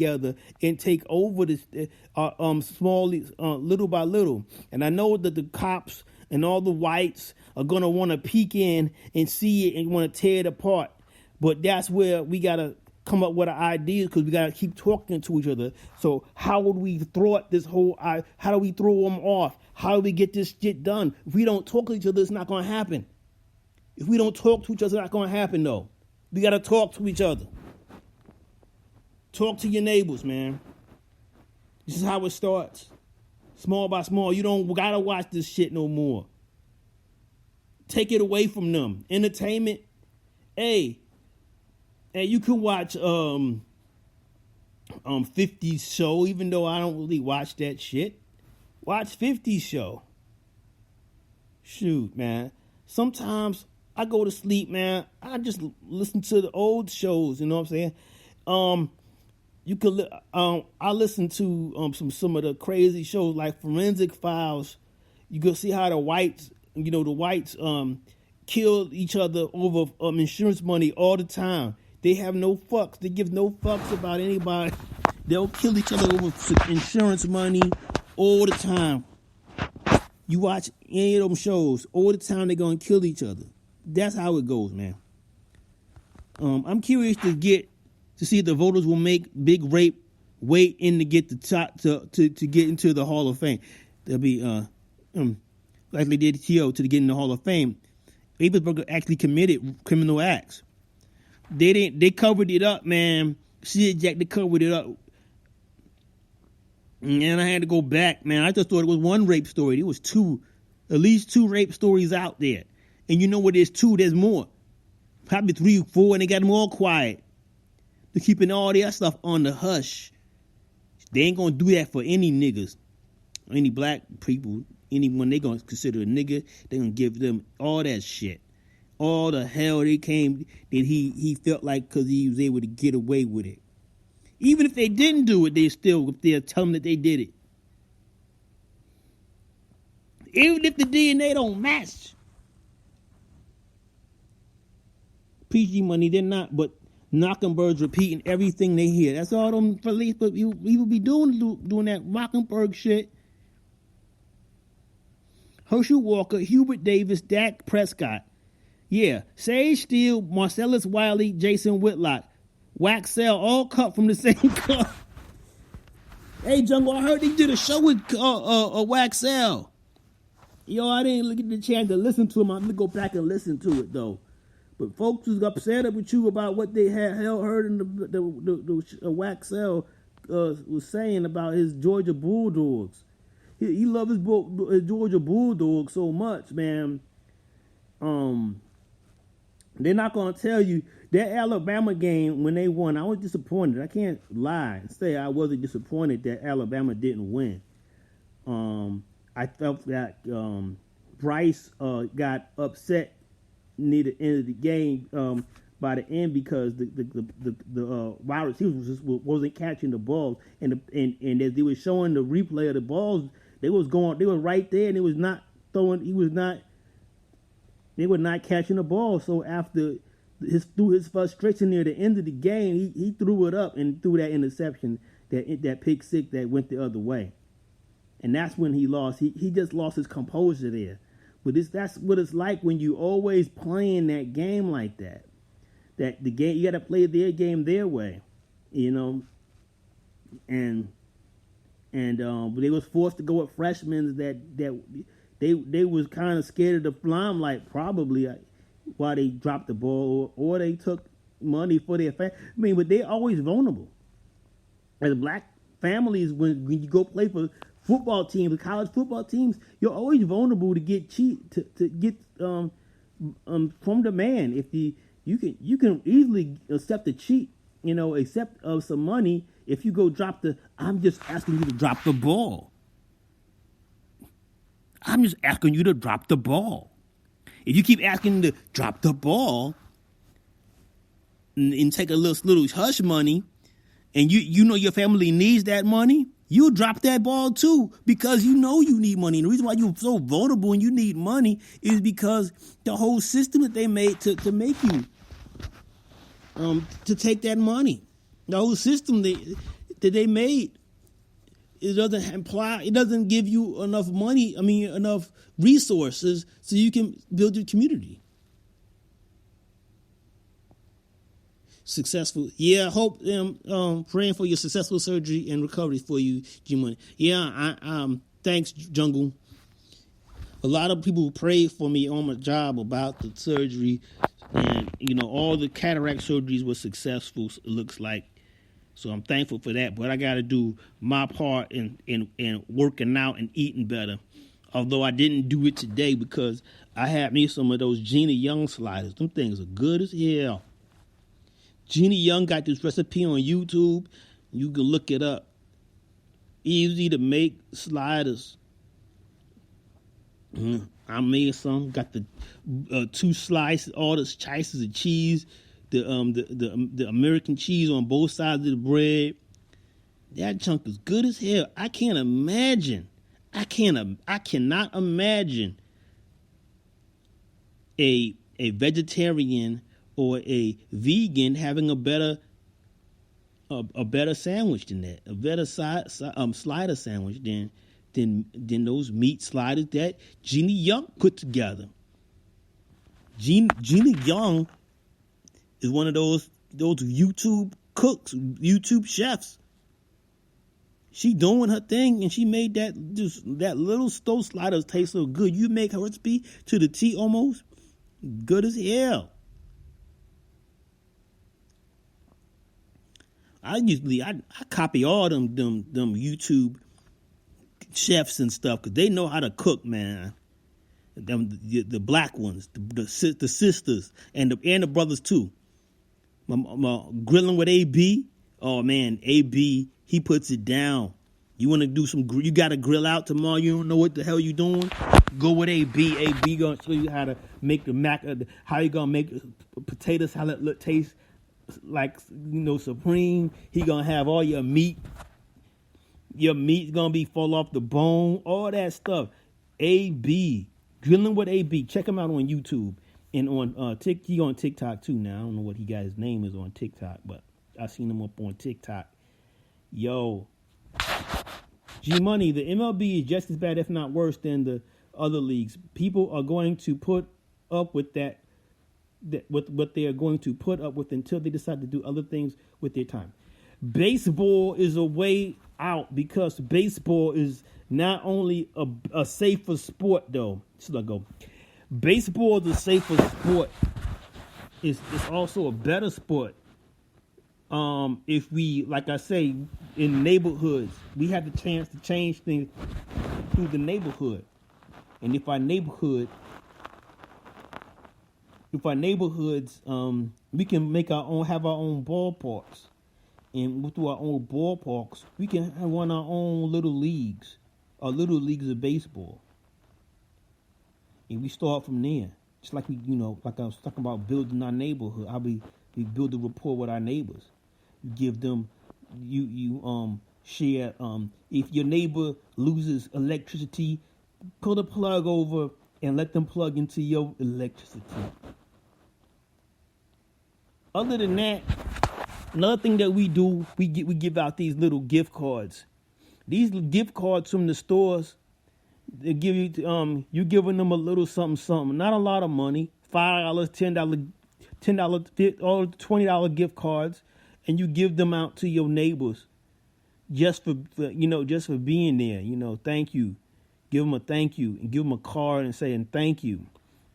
together and take over this little by little. And I know that the cops and all the whites are going to want to peek in and see it and want to tear it apart. But that's where we got to come up with our ideas, because we got to keep talking to each other. So how would we thwart this whole, how do we throw them off? How do we get this shit done? If we don't talk to each other, it's not going to happen. If we don't talk to each other, it's not going to happen, though. We got to talk to each other. Talk to your neighbors, man. This is how it starts. Small by small. You don't got to watch this shit no more. Take it away from them. Entertainment. Hey, you can watch 50's show, even though I don't really watch that shit. Watch 50's show. Shoot, man. Sometimes I go to sleep, man. I just listen to the old shows, you know what I'm saying? You could I listen to some of the crazy shows like Forensic Files. You can see how the whites kill each other over insurance money all the time. They have no fucks. They give no fucks about anybody. They'll kill each other over insurance money all the time. You watch any of them shows, all the time they're going to kill each other. That's how it goes, man. I'm curious to see if the voters will make Big Rape wait in to get the top to get into the Hall of Fame. They'll be like they did T.O. to get in the Hall of Fame. Rapersburger actually committed criminal acts. They covered it up, man. Shit, Jack, they covered it up. And I had to go back, man. I just thought it was one rape story. There was at least two rape stories out there. And you know what? There's two, there's more. Probably 3 or 4, and they got them all quiet. They're keeping all that stuff on the hush. They ain't gonna do that for any niggas, any black people, anyone they gonna consider a nigga. They gonna give them all that shit. All the hell they came that he felt like because he was able to get away with it. Even if they didn't do it, they'll tell them that they did it. Even if the DNA don't match. PG money, they're not, but Mockingbirds repeating everything they hear. That's all them police people be doing that Mockingbird shit. Herschel Walker, Hubert Davis, Dak Prescott. Yeah, Sage Steele, Marcellus Wiley, Jason Whitlock, Waxell, all cut from the same cup. Hey, Jungle, I heard they did a show with Waxell. Yo, I didn't get the chance to listen to him. I'm gonna go back and listen to it though. But folks was upset with you about what they had heard in the Waxell was saying about his Georgia Bulldogs. He loved his Georgia Bulldogs so much, man. They're not going to tell you that Alabama game when they won. I was disappointed. I can't lie and say I wasn't disappointed that Alabama didn't win. I felt that Bryce got upset near the end of the game by the end because the wide receivers just wasn't catching the balls, and as they were showing the replay of the balls, they were right there, and it was not throwing. They were not catching the ball. So after through his frustration near the end of the game, he threw it up and threw that interception, that pick six that went the other way, and that's when he lost. He just lost his composure there. But that's what it's like when you always playing that game like that. That the game, you got to play their game their way, you know. And they was forced to go with freshmen that they was kind of scared of the limelight probably while they dropped the ball or they took money for their family. I mean, but they're always vulnerable. As black families, when you go play for football teams, college football teams, you're always vulnerable to get from the man. If you can easily accept a cheat, you know, accept some money if you go I'm just asking you to drop the ball. I'm just asking you to drop the ball. If you keep asking to drop the ball and take a little hush money, and you know your family needs that money, you'll drop that ball too because you know you need money. And the reason why you're so vulnerable and you need money is because the whole system that they made to make you to take that money. The whole system, that they made, it doesn't imply, it doesn't give you enough money, enough resources so you can build your community. Successful. Yeah, I hope, praying for your successful surgery and recovery for you, G-Money. Yeah, thanks, Jungle. A lot of people prayed for me on my job about the surgery, and, all the cataract surgeries were successful, it looks like. So I'm thankful for that, but I got to do my part in working out and eating better. Although I didn't do it today because I had me some of those Gina Young sliders. Them things are good as hell. Gina Young got this recipe on YouTube. You can look it up. Easy to make sliders. I made some. Got the 2 slices, all the slices of cheese, the American cheese on both sides of the bread. That chunk is good as hell. I cannot imagine a vegetarian or a vegan having a better sandwich than that, a better slider sandwich than those meat sliders that Gina Young put together. Gina Young is one of those YouTube cooks, YouTube chefs. She doing her thing, and she made that little stove sliders taste so good. You make her recipe to the T almost, good as hell. I copy all them YouTube chefs and stuff because they know how to cook, man. The black ones, the sisters, and the brothers too. My grilling with AB. Oh man, AB, he puts it down. You want to do you got to grill out tomorrow. You don't know what the hell you doing. Go with AB. AB gonna show you how to make how you gonna make potato salad taste like, supreme. He gonna have all your meat. Your meat's gonna be fall off the bone. All that stuff. AB, grilling with AB. Check him out on YouTube and on he on TikTok too. Now I don't know what he got his name is on TikTok, but I seen him up on TikTok. Yo, G-Money, the MLB is just as bad, if not worse, than the other leagues. People are going to put up with that what they are going to put up with until they decide to do other things with their time. Baseball is a way out because baseball is not only a safer sport, though. So I go. Baseball is a safer sport. It's also a better sport. If we, like I say, in neighborhoods, we have the chance to change things through the neighborhood. And if our neighborhoods, we can have our own ballparks. And through our own ballparks, we can run our own little leagues, or little leagues of baseball. And we start from there. Just like like I was talking about building our neighborhood, how we build a rapport with our neighbors. You give them, you share. If your neighbor loses electricity, pull the plug over and let them plug into your electricity. Other than that, another thing that we do, we give out these little gift cards. These gift cards from the stores, they give you you giving them a little something, not a lot of money, $5, $10, or $20 gift cards, and you give them out to your neighbors, just for being there. Thank you. Give them a thank you, and give them a card and saying thank you,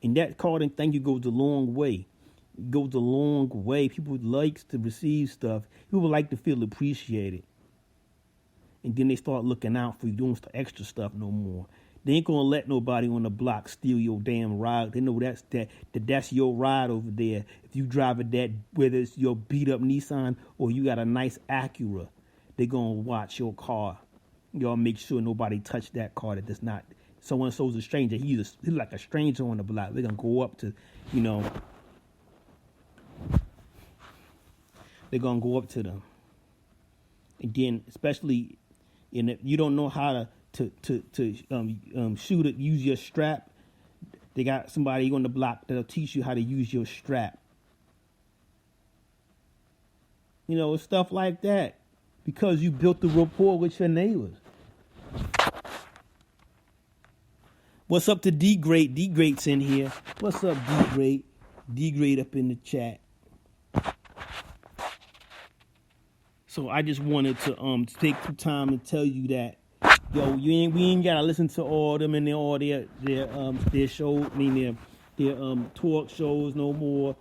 and that card and thank you goes a long way. It goes a long way. People like to receive stuff. People like to feel appreciated. And then they start looking out for you, doing extra stuff no more. They ain't gonna let nobody on the block steal your damn ride. They know that's your ride over there. If you drive that, whether it's your beat up Nissan or you got a nice Acura, they gonna watch your car. Y'all make sure nobody touch that car that does not. Someone so's a stranger. He's like a stranger on the block. They're gonna go up to, they're gonna go up to them. Again, especially if you don't know how to shoot it, use your strap. They got somebody on the block that'll teach you how to use your strap. Stuff like that. because you built the rapport with your neighbors. What's up to D Great? D Great's in here. What's up, D Great? D Great up in the chat. So I just wanted to take some time and tell you that, yo, we ain't gotta listen to all them and all their show, their talk shows no more.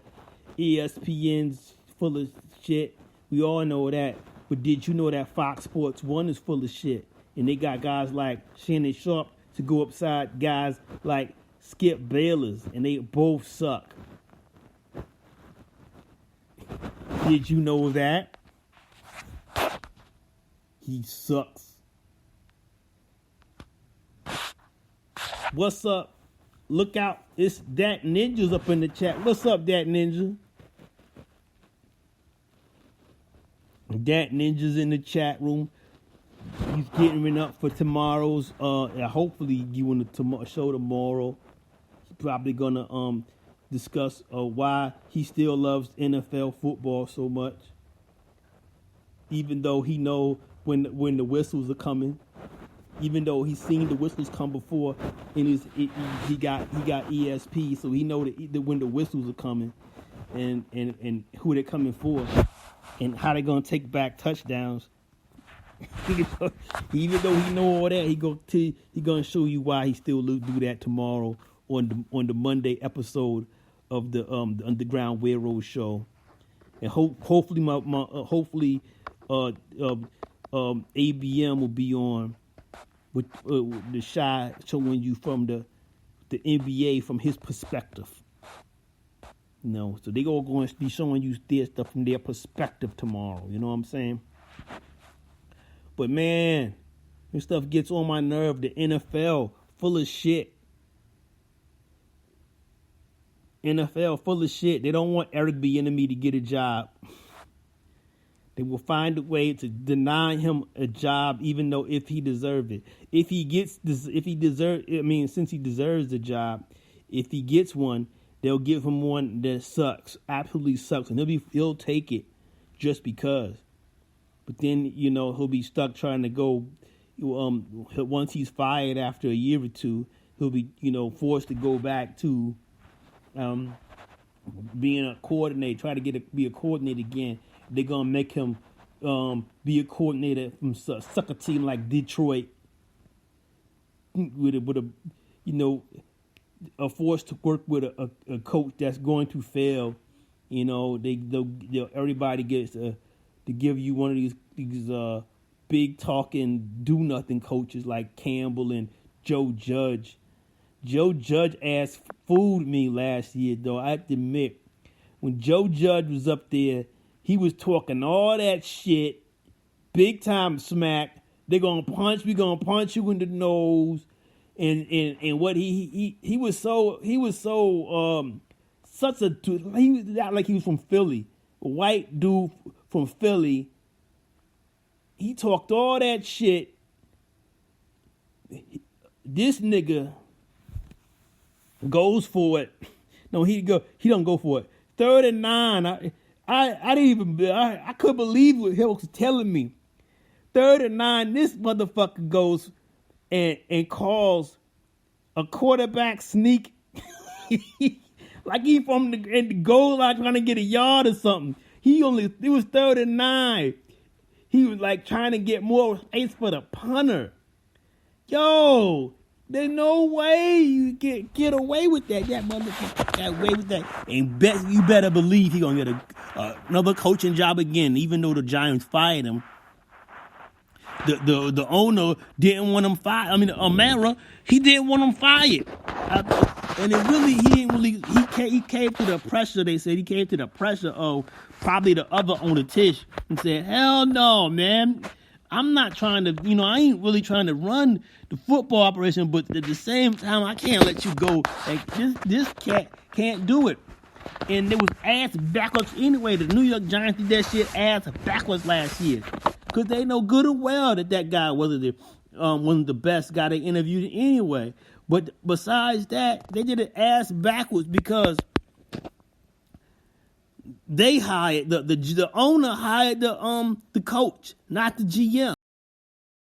ESPN's full of shit. We all know that. But did you know that Fox Sports 1 is full of shit? And they got guys like Shannon Sharp to go upside guys like Skip Bayless, and they both suck. Did you know that? He sucks. What's up? Look out. It's Dat Ninja's up in the chat. What's up, Dat Ninja? Dat Ninja's in the chat room. He's getting up for tomorrow's. Hopefully, you want the show tomorrow. He's probably gonna discuss why he still loves NFL football so much, even though he know when the whistles are coming. Even though he's seen the whistles come before, and he got ESP, so he know that when the whistles are coming, and who they're coming for, and how they're gonna take back touchdowns. Even though he know all that, he gonna show you why he still do that tomorrow on the Monday episode of the Underground Railroad Show, and hopefully ABM will be on with the Shy showing you from the NBA from his perspective. So they all going to be showing you their stuff from their perspective tomorrow. You know what I'm saying? But man, this stuff gets on my nerve. The NFL full of shit. NFL full of shit. They don't want Eric Bieniemy to get a job. They will find a way to deny him a job, even though if he deserves it. Since he deserves the job, if he gets one, they'll give him one that sucks, absolutely sucks, and he'll take it just because. But then, he'll be stuck trying to go. Once he's fired after a year or two, he'll be, forced to go back to being a coordinator, try to be a coordinator again. They're gonna make him be a coordinator from suck a team like Detroit with a force to work with a coach that's going to fail. Everybody gets to give you one of these big talking do nothing coaches like Campbell and Joe Judge. Joe Judge ass fooled me last year, though. I have to admit, when Joe Judge was up there, he was talking all that shit, big time smack. We gonna punch you in the nose, and what he was such a he was like he was from Philly, a white dude from Philly. He talked all that shit. This nigga goes for it. No, he don't go for it. 3rd and 9. I couldn't believe what he was telling me. 3rd and 9, this motherfucker goes and calls a quarterback sneak. Like he from the goal line trying to get a yard or something. It was 3rd and 9. He was like trying to get more space for the punter. Yo, there's no way you get away with that. That motherfucker got away with that. And you better believe he gonna get another coaching job again, even though the Giants fired him. The owner didn't want him fired. I mean, Amara, he didn't want him fired. And he came to the pressure. They said he came to the pressure of probably the other owner, Tish, and said, hell no, man. I'm not trying to, I ain't really trying to run the football operation, but at the same time, I can't let you go. Like, this cat can't do it. And it was ass backwards anyway. The New York Giants did that shit ass backwards last year. Because they know good and well that guy wasn't one of the best guy they interviewed anyway. But besides that, they did it ass backwards because they hired the owner hired the coach, not the GM.